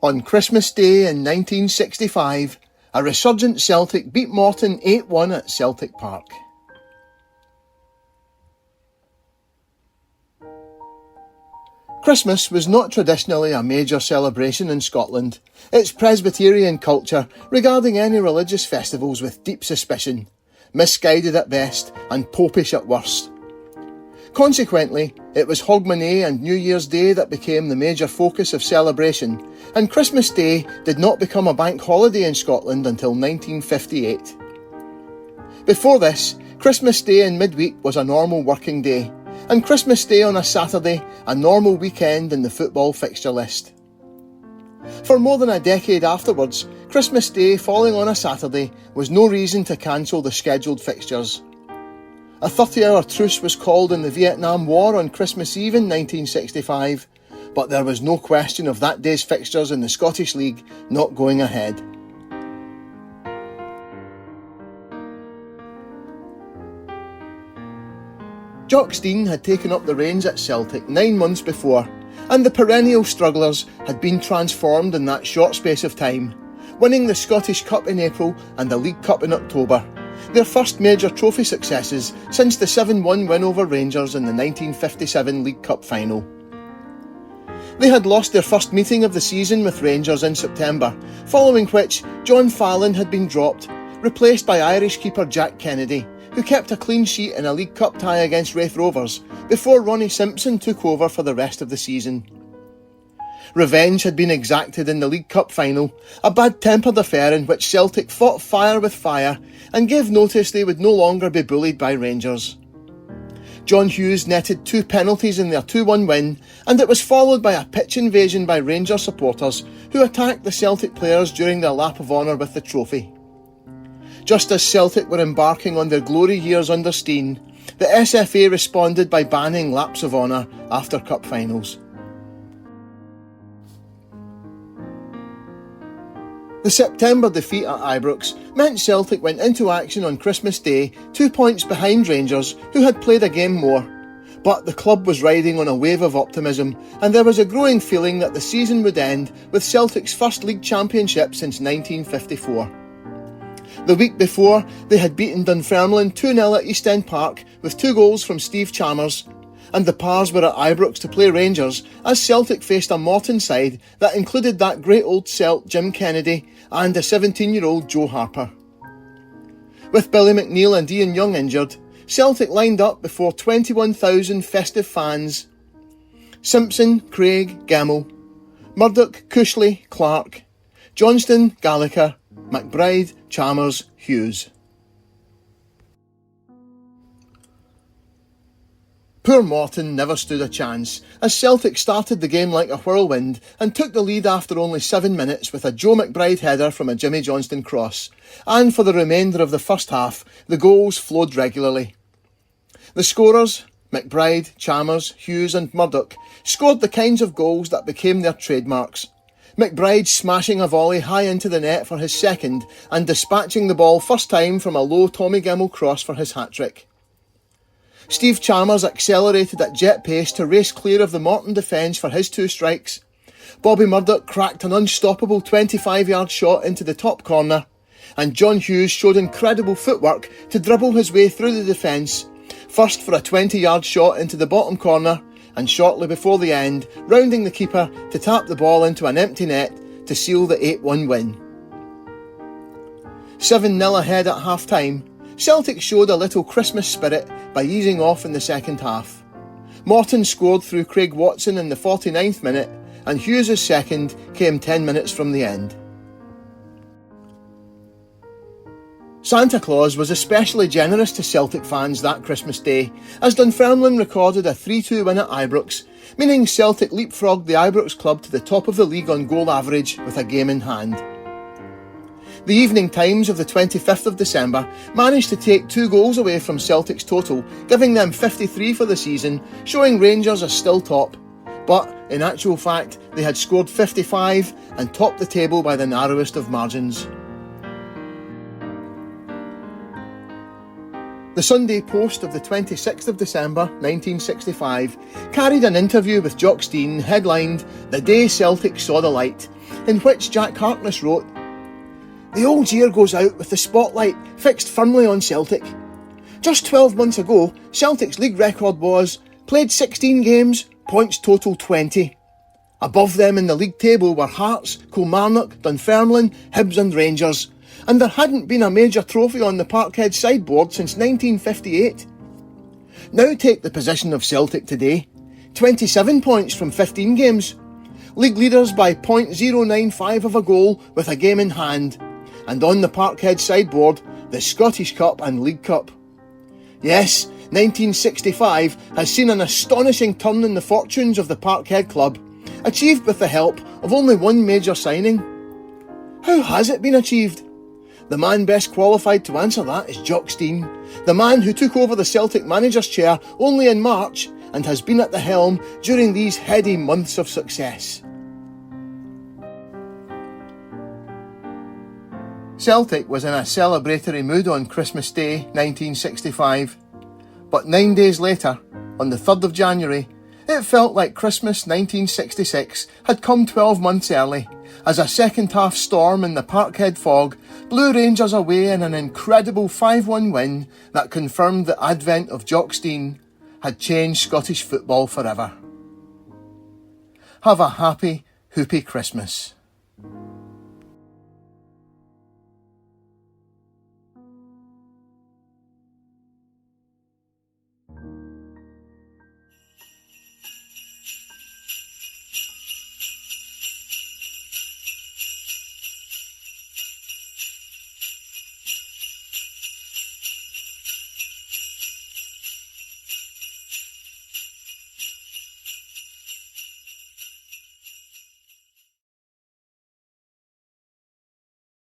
On Christmas Day in 1965, a resurgent Celtic beat Morton 8-1 at Celtic Park. Christmas was not traditionally a major celebration in Scotland. Its Presbyterian culture regarding any religious festivals with deep suspicion, misguided at best and popish at worst. Consequently, it was Hogmanay and New Year's Day that became the major focus of celebration, and Christmas Day did not become a bank holiday in Scotland until 1958. Before this, Christmas Day in midweek was a normal working day, and Christmas Day on a Saturday a normal weekend in the football fixture list. For more than a decade afterwards, Christmas Day falling on a Saturday was no reason to cancel the scheduled fixtures. A 30-hour truce was called in the Vietnam War on Christmas Eve in 1965, but there was no question of that day's fixtures in the Scottish League not going ahead. Jock Stein had taken up the reins at Celtic 9 months before, and the perennial strugglers had been transformed in that short space of time, winning the Scottish Cup in April and the League Cup in October, their first major trophy successes since the 7-1 win over Rangers in the 1957 League Cup final. They had lost their first meeting of the season with Rangers in September, following which John Fallon had been dropped, replaced by Irish keeper Jack Kennedy, who kept a clean sheet in a League Cup tie against Raith Rovers before Ronnie Simpson took over for the rest of the season. Revenge had been exacted in the League Cup final, a bad-tempered affair in which Celtic fought fire with fire and gave notice they would no longer be bullied by Rangers. John Hughes netted 2 penalties in their 2-1 win, and it was followed by a pitch invasion by Rangers supporters who attacked the Celtic players during their lap of honour with the trophy. Just as Celtic were embarking on their glory years under Stein, the SFA responded by banning laps of honour after cup finals. The September defeat at Ibrox meant Celtic went into action on Christmas Day 2 points behind Rangers, who had played a game more. But the club was riding on a wave of optimism, and there was a growing feeling that the season would end with Celtic's first league championship since 1954. The week before, they had beaten Dunfermline 2-0 at East End Park with 2 goals from Steve Chalmers, and the Pars were at Ibrox to play Rangers as Celtic faced a Morton side that included that great old Celt Jim Kennedy and a 17-year-old Joe Harper. With Billy McNeil and Ian Young injured, Celtic lined up before 21,000 festive fans. Simpson, Craig, Gemmell, Murdoch, Cushley, Clark, Johnston, Gallagher, McBride, Chalmers, Hughes. Poor Morton never stood a chance, as Celtic started the game like a whirlwind and took the lead after only 7 minutes with a Joe McBride header from a Jimmy Johnston cross, and for the remainder of the first half, the goals flowed regularly. The scorers, McBride, Chalmers, Hughes and Murdoch, scored the kinds of goals that became their trademarks. McBride smashing a volley high into the net for his second and dispatching the ball first time from a low Tommy Gemmell cross for his hat-trick. Steve Chalmers accelerated at jet pace to race clear of the Morton defence for his 2 strikes. Bobby Murdoch cracked an unstoppable 25-yard shot into the top corner, and John Hughes showed incredible footwork to dribble his way through the defence, first for a 20-yard shot into the bottom corner, and shortly before the end, rounding the keeper to tap the ball into an empty net to seal the 8-1 win. 7-0 ahead at half-time, Celtic showed a little Christmas spirit by easing off in the second half. Morton scored through Craig Watson in the 49th minute, and Hughes' second came 10 minutes from the end. Santa Claus was especially generous to Celtic fans that Christmas Day, as Dunfermline recorded a 3-2 win at Ibrox, meaning Celtic leapfrogged the Ibrox club to the top of the league on goal average with a game in hand. The Evening Times of the 25th of December managed to take 2 goals away from Celtic's total, giving them 53 for the season, showing Rangers are still top. But, in actual fact, they had scored 55 and topped the table by the narrowest of margins. The Sunday Post of the 26th of December 1965 carried an interview with Jock Stein headlined "The Day Celtic Saw the Light", in which Jack Harkness wrote, "The old year goes out with the spotlight fixed firmly on Celtic. Just 12 months ago, Celtic's league record was played 16 games, points total 20. Above them in the league table were Hearts, Kilmarnock, Dunfermline, Hibs and Rangers, and there hadn't been a major trophy on the Parkhead sideboard since 1958. Now take the position of Celtic today. 27 points from 15 games. League leaders by .095 of a goal with a game in hand. And on the Parkhead sideboard, the Scottish Cup and League Cup. Yes, 1965 has seen an astonishing turn in the fortunes of the Parkhead club, achieved with the help of only one major signing. How has it been achieved? The man best qualified to answer that is Jock Stein, the man who took over the Celtic manager's chair only in March and has been at the helm during these heady months of success. Celtic was in a celebratory mood on Christmas Day 1965, but 9 days later, on the 3rd of January, it felt like Christmas 1966 had come 12 months early, as a second-half storm in the Parkhead fog blew Rangers away in an incredible 5-1 win that confirmed the advent of Jock Stein had changed Scottish football forever. Have a happy, hoopy Christmas.